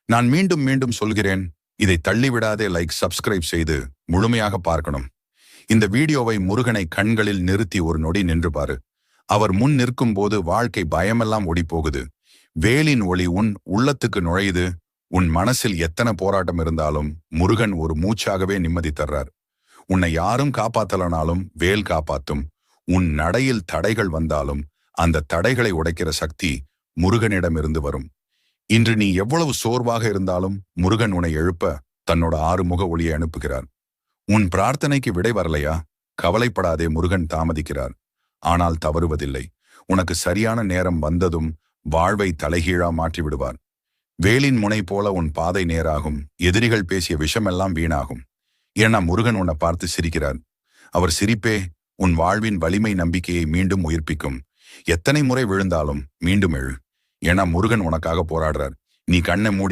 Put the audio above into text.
நான் மீண்டும் மீண்டும் சொல்கிறேன், இதை தள்ளிவிடாதே. லைக், சப்ஸ்கிரைப் செய்து முழுமையாக பார்க்கணும். இந்த வீடியோவை முருகனை கண்களில் நிறுத்தி ஒரு நொடி நின்று பாரு. அவர் முன் நிற்கும் போது வாழ்க்கை பயமெல்லாம் ஓடிப்போகுது. வேலின் ஒளி உன் உள்ளத்துக்கு நுழையுது. உன் மனசில் எத்தனை போராட்டம் இருந்தாலும் முருகன் ஒரு மூச்சாகவே நிம்மதி தர்றார். உன்னை யாரும் காப்பாத்தலனாலும் வேல் காப்பாத்தும். உன் நடையில் தடைகள் வந்தாலும் அந்த தடைகளை உடைக்கிற சக்தி முருகனிடமிருந்து வரும். இன்று நீ எவ்வளவு சோர்வாக இருந்தாலும் முருகன் உன்னை எழுப்ப தன்னோட 6 முக ஒளியை அனுப்புகிறார். உன் பிரார்த்தனைக்கு விடை வரலையா? கவலைப்படாதே, முருகன் தாமதிக்கிறார். ஆனால் தவறுவதில்லை. உனக்கு சரியான நேரம் வந்ததும் வாழ்வை தலைகீழா மாற்றி விடுவார். வேலின் முனை போல உன் பாதை நேராகும். எதிரிகள் பேசிய விஷமெல்லாம் வீணாகும். ஏன்னா முருகன் உன்னை பார்த்து சிரிக்கிறார். அவர் சிரிப்பே உன் வாழ்வின் வலிமை நம்பிக்கையை மீண்டும் உயிர்ப்பிக்கும். எத்தனை முறை விழுந்தாலும் மீண்டும் எழு. ஏன்னா முருகன் உனக்காக போராடுறார். நீ கண்ணை மூடி